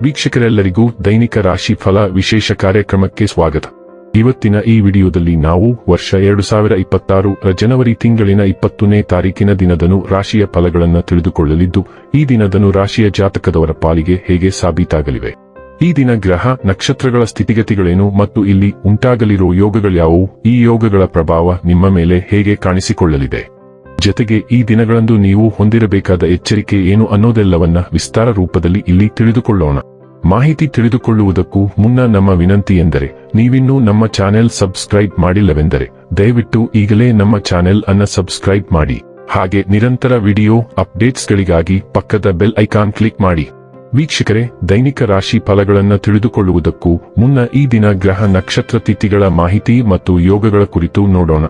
ವೀಕ್ಷಕರೆಲ್ಲರಿಗೂ ದೈನಿಕ ರಾಶಿ ಫಲ ವಿಶೇಷ ಕಾರ್ಯಕ್ರಮಕ್ಕೆ ಸ್ವಾಗತ. ಇವತ್ತಿನ ಈ ವಿಡಿಯೋದಲ್ಲಿ ನಾವು ವರ್ಷ 2026 ಜನವರಿ ತಿಂಗಳಿನ 20ನೇ ತಾರೀಕಿನ ದಿನದನು ರಾಶಿಯ ಫಲಗಳನ್ನು ತಿಳಿದುಕೊಳ್ಳಲಿದ್ದು, ಈ ದಿನದನು ರಾಶಿಯ ಜಾತಕದವರ ಪಾಲಿಗೆ ಹೇಗೆ ಸಾಬೀತಾಗಲಿವೆ, ಈ ದಿನ ಗ್ರಹ ನಕ್ಷತ್ರಗಳ ಸ್ಥಿತಿಗತಿಗಳೇನು ಮತ್ತು ಇಲ್ಲಿ ಉಂಟಾಗಲಿರುವ ಯೋಗಗಳ್ಯಾವುವು, ಈ ಯೋಗಗಳ ಪ್ರಭಾವ ನಿಮ್ಮ ಮೇಲೆ ಹೇಗೆ ಕಾಣಿಸಿಕೊಳ್ಳಲಿದೆ, ಜತೆಗೆ ಈ ದಿನಗಳಂದು ನೀವು ಹೊಂದಿರಬೇಕಾದ ಎಚ್ಚರಿಕೆ ಏನು ಅನ್ನೋದೆಲ್ಲವನ್ನ ವಿಸ್ತಾರ ರೂಪದಲ್ಲಿ ಇಲ್ಲಿ ತಿಳಿದುಕೊಳ್ಳೋಣ. ಮಾಹಿತಿ ತಿಳಿದುಕೊಳ್ಳುವುದಕ್ಕೂ ಮುನ್ನ ನಮ್ಮ ವಿನಂತಿ ಎಂದರೆ, ನೀವಿನ್ನೂ ನಮ್ಮ ಚಾನೆಲ್ ಸಬ್ಸ್ಕ್ರೈಬ್ ಮಾಡಿಲ್ಲವೆಂದರೆ ದಯವಿಟ್ಟು ಈಗಲೇ ನಮ್ಮ ಚಾನೆಲ್ ಅನ್ನ ಸಬ್ಸ್ಕ್ರೈಬ್ ಮಾಡಿ. ಹಾಗೆ ನಿರಂತರ ವಿಡಿಯೋ ಅಪ್ಡೇಟ್ಸ್ಗಳಿಗಾಗಿ ಪಕ್ಕದ ಬೆಲ್ ಐಕಾನ್ ಕ್ಲಿಕ್ ಮಾಡಿ. ವೀಕ್ಷಕರೇ, ದೈನಿಕ ರಾಶಿ ಫಲಗಳನ್ನು ತಿಳಿದುಕೊಳ್ಳುವುದಕ್ಕೂ ಮುನ್ನ ಈ ದಿನ ಗ್ರಹ ನಕ್ಷತ್ರ ತಿಥಿಗಳ ಮಾಹಿತಿ ಮತ್ತು ಯೋಗಗಳ ಕುರಿತು ನೋಡೋಣ.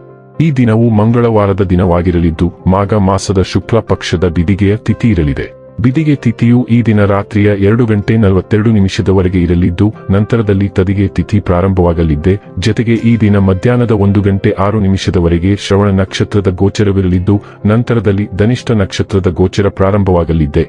ಈ ದಿನವು ಮಂಗಳವಾರದ ದಿನವಾಗಿರಲಿದ್ದು, ಮಾಘ ಮಾಸದ ಶುಕ್ಲ ಪಕ್ಷದ ಬಿದಿಗೆಯ ತಿಥಿ ಇರಲಿದೆ. ಬಿದಿಗೆ ತಿಥಿಯು ಈ ದಿನ ರಾತ್ರಿಯ 2:42 ಇರಲಿದ್ದು, ನಂತರದಲ್ಲಿ ತದಿಗೆ ತಿಥಿ ಪ್ರಾರಂಭವಾಗಲಿದ್ದೆ. ಜತೆಗೆ ಈ ದಿನ ಮಧ್ಯಾಹ್ನದ 1:06 ಶ್ರವಣ ನಕ್ಷತ್ರದ ಗೋಚರವಿರಲಿದ್ದು, ನಂತರದಲ್ಲಿ ಧನಿಷ್ಠ ನಕ್ಷತ್ರದ ಗೋಚರ ಪ್ರಾರಂಭವಾಗಲಿದ್ದೆ.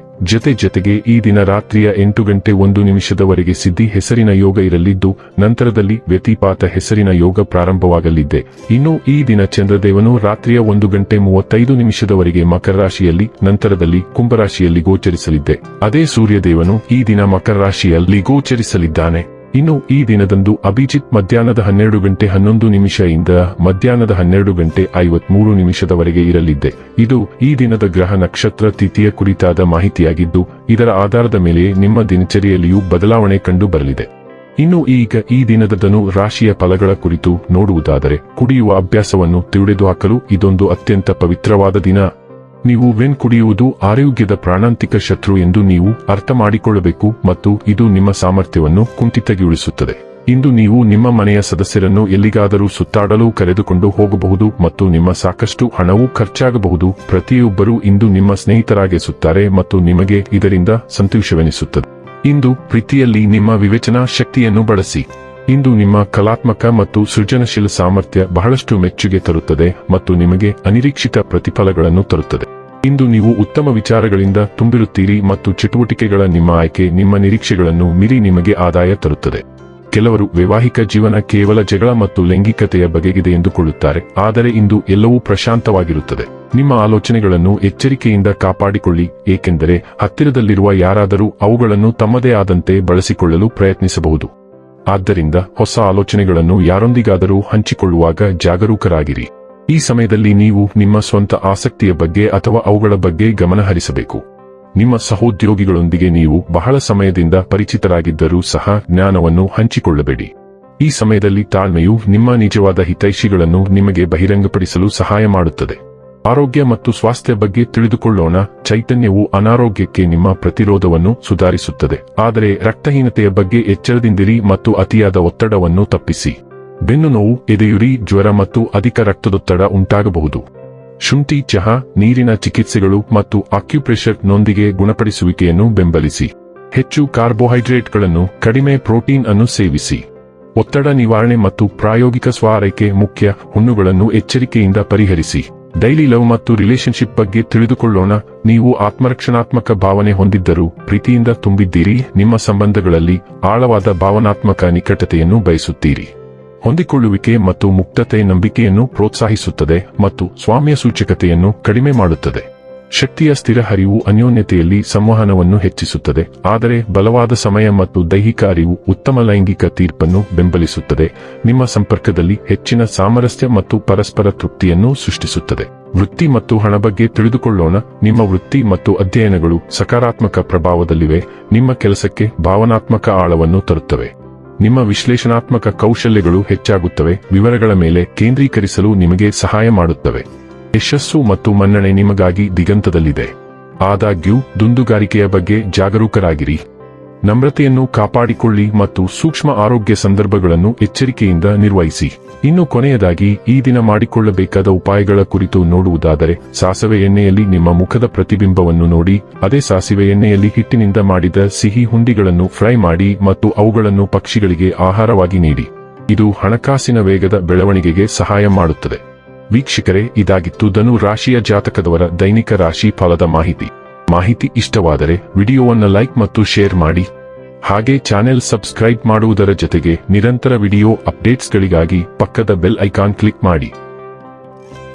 ಜತೆಗೆ ಈ ದಿನ ರಾತ್ರಿಯ 8:01 ಸಿದ್ಧಿ ಹೆಸರಿನ ಯೋಗ ಇರಲಿದ್ದು, ನಂತರದಲ್ಲಿ ವ್ಯತಿಪಾತ ಹೆಸರಿನ ಯೋಗ ಪ್ರಾರಂಭವಾಗಲಿದ್ದೆ. ಇನ್ನು ಈ ದಿನ ಚಂದ್ರದೇವನು ರಾತ್ರಿಯ 1:35 ಮಕರ ರಾಶಿಯಲ್ಲಿ, ನಂತರದಲ್ಲಿ ಕುಂಭರಾಶಿಯಲ್ಲಿ ಗೋಚರಿಸಲಿದ್ದೆ. ಅದೇ ಸೂರ್ಯದೇವನು ಈ ದಿನ ಮಕರ ರಾಶಿಯಲ್ಲಿ ಗೋಚರಿಸಲಿದ್ದಾನೆ. ಇನ್ನು ಈ ದಿನದಂದು ಅಭಿಜಿತ್ ಮಧ್ಯಾಹ್ನದ 12:11 ಇಂದ ಮಧ್ಯಾಹ್ನದ 12:53 ಇರಲಿದ್ದೆ. ಇದು ಈ ದಿನದ ಗ್ರಹ ನಕ್ಷತ್ರ ತಿಥಿಯ ಕುರಿತಾದ ಮಾಹಿತಿಯಾಗಿದ್ದು, ಇದರ ಆಧಾರದ ಮೇಲೆ ನಿಮ್ಮ ದಿನಚರಿಯಲ್ಲಿಯೂ ಬದಲಾವಣೆ ಕಂಡು ಬರಲಿದೆ. ಇನ್ನು ಈಗ ಈ ದಿನದನು ರಾಶಿಯ ಫಲಗಳ ಕುರಿತು ನೋಡುವುದಾದರೆ, ಕುಡಿಯುವ ಅಭ್ಯಾಸವನ್ನು ತೊಡೆದುಹಾಕಲು ಇದೊಂದು ಅತ್ಯಂತ ಪವಿತ್ರವಾದ ದಿನ. ನೀವು ವೆನ್ ಕುಡಿಯುವುದು ಆರೋಗ್ಯದ ಪ್ರಾಣಾಂತಿಕ ಶತ್ರು ಎಂದು ನೀವು ಅರ್ಥ ಮಾಡಿಕೊಳ್ಳಬೇಕು ಮತ್ತು ಇದು ನಿಮ್ಮ ಸಾಮರ್ಥ್ಯವನ್ನು ಕುಂಠಿತಗೊಳಿಸುತ್ತದೆ. ಇಂದು ನೀವು ನಿಮ್ಮ ಮನೆಯ ಸದಸ್ಯರನ್ನು ಎಲ್ಲಿಗಾದರೂ ಸುತ್ತಾಡಲು ಕರೆದುಕೊಂಡು ಹೋಗಬಹುದು ಮತ್ತು ನಿಮ್ಮ ಸಾಕಷ್ಟು ಹಣವೂ ಖರ್ಚಾಗಬಹುದು. ಪ್ರತಿಯೊಬ್ಬರೂ ಇಂದು ನಿಮ್ಮ ಸ್ನೇಹಿತರಾಗಿಸುತ್ತಾರೆ ಮತ್ತು ನಿಮಗೆ ಇದರಿಂದ ಸಂತೋಷವೆನಿಸುತ್ತದೆ. ಇಂದು ಪ್ರೀತಿಯಲ್ಲಿ ನಿಮ್ಮ ವಿವೇಚನಾ ಶಕ್ತಿಯನ್ನು ಬಳಸಿ. ಇಂದು ನಿಮ್ಮ ಕಲಾತ್ಮಕ ಮತ್ತು ಸೃಜನಶೀಲ ಸಾಮರ್ಥ್ಯ ಬಹಳಷ್ಟು ಮೆಚ್ಚುಗೆ ತರುತ್ತದೆ ಮತ್ತು ನಿಮಗೆ ಅನಿರೀಕ್ಷಿತ ಪ್ರತಿಫಲಗಳನ್ನು ತರುತ್ತದೆ. ಇಂದು ನೀವು ಉತ್ತಮ ವಿಚಾರಗಳಿಂದ ತುಂಬಿರುತ್ತೀರಿ ಮತ್ತು ಚಟುವಟಿಕೆಗಳ ನಿಮ್ಮ ಆಯ್ಕೆ ನಿಮ್ಮ ನಿರೀಕ್ಷೆಗಳನ್ನು ಮೀರಿ ನಿಮಗೆ ಆದಾಯ ತರುತ್ತದೆ. ಕೆಲವರು ವೈವಾಹಿಕ ಜೀವನ ಕೇವಲ ಜಗಳ ಮತ್ತು ಲೈಂಗಿಕತೆಯ ಬಗೆಗಿದೆ ಎಂದುಕೊಳ್ಳುತ್ತಾರೆ, ಆದರೆ ಇಂದು ಎಲ್ಲವೂ ಪ್ರಶಾಂತವಾಗಿರುತ್ತದೆ. ನಿಮ್ಮ ಆಲೋಚನೆಗಳನ್ನು ಎಚ್ಚರಿಕೆಯಿಂದ ಕಾಪಾಡಿಕೊಳ್ಳಿ, ಏಕೆಂದರೆ ಹತ್ತಿರದಲ್ಲಿರುವ ಯಾರಾದರೂ ಅವುಗಳನ್ನು ತಮ್ಮದೇ ಆದಂತೆ ಬಳಸಿಕೊಳ್ಳಲು ಪ್ರಯತ್ನಿಸಬಹುದು. ಆದ್ದರಿಂದ ಹೊಸ ಆಲೋಚನೆಗಳನ್ನು ಯಾರೊಂದಿಗಾದರೂ ಹಂಚಿಕೊಳ್ಳುವಾಗ ಜಾಗರೂಕರಾಗಿರಿ. ಈ ಸಮಯದಲ್ಲಿ ನೀವು ನಿಮ್ಮ ಸ್ವಂತ ಆಸಕ್ತಿಯ ಬಗ್ಗೆ ಅಥವಾ ಅವುಗಳ ಬಗ್ಗೆ ಗಮನ ಹರಿಸಬೇಕು. ನಿಮ್ಮ ಸಹೋದ್ಯೋಗಿಗಳೊಂದಿಗೆ ನೀವು ಬಹಳ ಸಮಯದಿಂದ ಪರಿಚಿತರಾಗಿದ್ದರೂ ಸಹ ಜ್ಞಾನವನ್ನು ಹಂಚಿಕೊಳ್ಳಬೇಡಿ. ಈ ಸಮಯದಲ್ಲಿ ತಾಳ್ಮೆಯು ನಿಮ್ಮ ನಿಜವಾದ ಹಿತೈಷಿಗಳನ್ನು ನಿಮಗೆ ಬಹಿರಂಗಪಡಿಸಲು ಸಹಾಯ ಮಾಡುತ್ತದೆ. ಆರೋಗ್ಯ ಮತ್ತು ಸ್ವಾಸ್ಥ್ಯ ಬಗ್ಗೆ ತಿಳಿದುಕೊಳ್ಳೋಣ. ಚೈತನ್ಯವು ಅನಾರೋಗ್ಯಕ್ಕೆ ನಿಮ್ಮ ಪ್ರತಿರೋಧವನ್ನು ಸುಧಾರಿಸುತ್ತದೆ, ಆದರೆ ರಕ್ತಹೀನತೆಯ ಬಗ್ಗೆ ಎಚ್ಚರದಿಂದಿರಿ ಮತ್ತು ಅತಿಯಾದ ಒತ್ತಡವನ್ನು ತಪ್ಪಿಸಿ. ಬೆನ್ನು ನೋವು, ಎದೆಯುರಿ, ಜ್ವರ ಮತ್ತು ಅಧಿಕ ರಕ್ತದೊತ್ತಡ ಉಂಟಾಗಬಹುದು. ಶುಂಠಿ, ಚಹಾ, ನೀರಿನ ಚಿಕಿತ್ಸೆಗಳು ಮತ್ತು ಆಕ್ಯುಪ್ರೆಷರ್ ನೊಂದಿಗೆ ಗುಣಪಡಿಸುವಿಕೆಯನ್ನು ಬೆಂಬಲಿಸಿ. ಹೆಚ್ಚು ಕಾರ್ಬೋಹೈಡ್ರೇಟ್ಗಳನ್ನು, ಕಡಿಮೆ ಪ್ರೋಟೀನ್ ಅನ್ನು ಸೇವಿಸಿ. ಒತ್ತಡ ನಿವಾರಣೆ ಮತ್ತು ಪ್ರಾಯೋಗಿಕ ಸ್ವಾರೈಕೆ ಮುಖ್ಯ. ಹುಣ್ಣುಗಳನ್ನು ಎಚ್ಚರಿಕೆಯಿಂದ ಪರಿಹರಿಸಿ. ಡೈಲಿ ಲವ್ ಮತ್ತು ರಿಲೇಶನ್ಶಿಪ್ ಬಗ್ಗೆ ತಿಳಿದುಕೊಳ್ಳೋಣ. ನೀವು ಆತ್ಮರಕ್ಷಣಾತ್ಮಕ ಭಾವನೆ ಹೊಂದಿದ್ದರೂ ಪ್ರೀತಿಯಿಂದ ತುಂಬಿದ್ದೀರಿ. ನಿಮ್ಮ ಸಂಬಂಧಗಳಲ್ಲಿ ಆಳವಾದ ಭಾವನಾತ್ಮಕ ನಿಕಟತೆಯನ್ನು ಬಯಸುತ್ತೀರಿ. ಹೊಂದಿಕೊಳ್ಳುವಿಕೆ ಮತ್ತು ಮುಕ್ತತೆ ನಂಬಿಕೆಯನ್ನು ಪ್ರೋತ್ಸಾಹಿಸುತ್ತದೆ ಮತ್ತು ಸ್ವಾಮ್ಯ ಸೂಚಕತೆಯನ್ನು ಕಡಿಮೆ ಮಾಡುತ್ತದೆ. ಶಕ್ತಿಯ ಸ್ಥಿರ ಹರಿವು ಅನ್ಯೋನ್ಯತೆಯಲ್ಲಿ ಸಂವಹನವನ್ನು ಹೆಚ್ಚಿಸುತ್ತದೆ, ಆದರೆ ಬಲವಾದ ಸಮಯ ಮತ್ತು ದೈಹಿಕ ಅರಿವು ಉತ್ತಮ ಲೈಂಗಿಕ ತೀರ್ಪನ್ನು ಬೆಂಬಲಿಸುತ್ತದೆ. ನಿಮ್ಮ ಸಂಪರ್ಕದಲ್ಲಿ ಹೆಚ್ಚಿನ ಸಾಮರಸ್ಯ ಮತ್ತು ಪರಸ್ಪರ ತೃಪ್ತಿಯನ್ನು ಸೃಷ್ಟಿಸುತ್ತದೆ. ವೃತ್ತಿ ಮತ್ತು ಹಣ ಬಗ್ಗೆ ತಿಳಿದುಕೊಳ್ಳೋಣ. ನಿಮ್ಮ ವೃತ್ತಿ ಮತ್ತು ಅಧ್ಯಯನಗಳು ಸಕಾರಾತ್ಮಕ ಪ್ರಭಾವದಲ್ಲಿವೆ. ನಿಮ್ಮ ಕೆಲಸಕ್ಕೆ ಭಾವನಾತ್ಮಕ ಆಳವನ್ನು ತರುತ್ತವೆ. ನಿಮ್ಮ ವಿಶ್ಲೇಷಣಾತ್ಮಕ ಕೌಶಲ್ಯಗಳು ಹೆಚ್ಚಾಗುತ್ತವೆ. ವಿವರಗಳ ಮೇಲೆ ಕೇಂದ್ರೀಕರಿಸಲು ನಿಮಗೆ ಸಹಾಯ ಮಾಡುತ್ತವೆ. ಯಶಸ್ಸು ಮತ್ತು ಮನ್ನಣೆ ನಿಮಗಾಗಿ ದಿಗಂತದಲ್ಲಿದೆ. ಆದಾಗ್ಯೂ ದುಂದುಗಾರಿಕೆಯ ಬಗ್ಗೆ ಜಾಗರೂಕರಾಗಿರಿ. ನಮ್ರತೆಯನ್ನು ಕಾಪಾಡಿಕೊಳ್ಳಿ ಮತ್ತು ಸೂಕ್ಷ್ಮ ಆರೋಗ್ಯ ಸಂದರ್ಭಗಳನ್ನು ಎಚ್ಚರಿಕೆಯಿಂದ ನಿರ್ವಹಿಸಿ. ಇನ್ನು ಕೊನೆಯದಾಗಿ ಈ ದಿನ ಮಾಡಿಕೊಳ್ಳಬೇಕಾದ ಉಪಾಯಗಳ ಕುರಿತು ನೋಡುವುದಾದರೆ, ಸಾಸಿವೆ ಎಣ್ಣೆಯಲ್ಲಿ ನಿಮ್ಮ ಮುಖದ ಪ್ರತಿಬಿಂಬವನ್ನು ನೋಡಿ. ಅದೇ ಸಾಸಿವೆ ಎಣ್ಣೆಯಲ್ಲಿ ಹಿಟ್ಟಿನಿಂದ ಮಾಡಿದ ಸಿಹಿ ಹುಂಡಿಗಳನ್ನು ಫ್ರೈ ಮಾಡಿ ಮತ್ತು ಅವುಗಳನ್ನು ಪಕ್ಷಿಗಳಿಗೆ ಆಹಾರವಾಗಿ ನೀಡಿ. ಇದು ಹಣಕಾಸಿನ ವೇಗದ ಬೆಳವಣಿಗೆಗೆ ಸಹಾಯ ಮಾಡುತ್ತದೆ. ವೀಕ್ಷಕರೇ, ಇದಾಗಿತ್ತು ಧನು ರಾಶಿಯ ಜಾತಕದವರ ದೈನಿಕ ರಾಶಿ ಫಲದ ಮಾಹಿತಿ. ಇಷ್ಟವಾದರೆ ವಿಡಿಯೋವನ್ನು ಲೈಕ್ ಮತ್ತು ಶೇರ್ ಮಾಡಿ. ಹಾಗೆ ಚಾನೆಲ್ ಸಬ್ಸ್ಕ್ರೈಬ್ ಮಾಡುವುದರ ಜೊತೆಗೆ ನಿರಂತರ ವಿಡಿಯೋ ಅಪ್ಡೇಟ್ಸ್ಗಳಿಗಾಗಿ ಪಕ್ಕದ ಬೆಲ್ ಐಕಾನ್ ಕ್ಲಿಕ್ ಮಾಡಿ.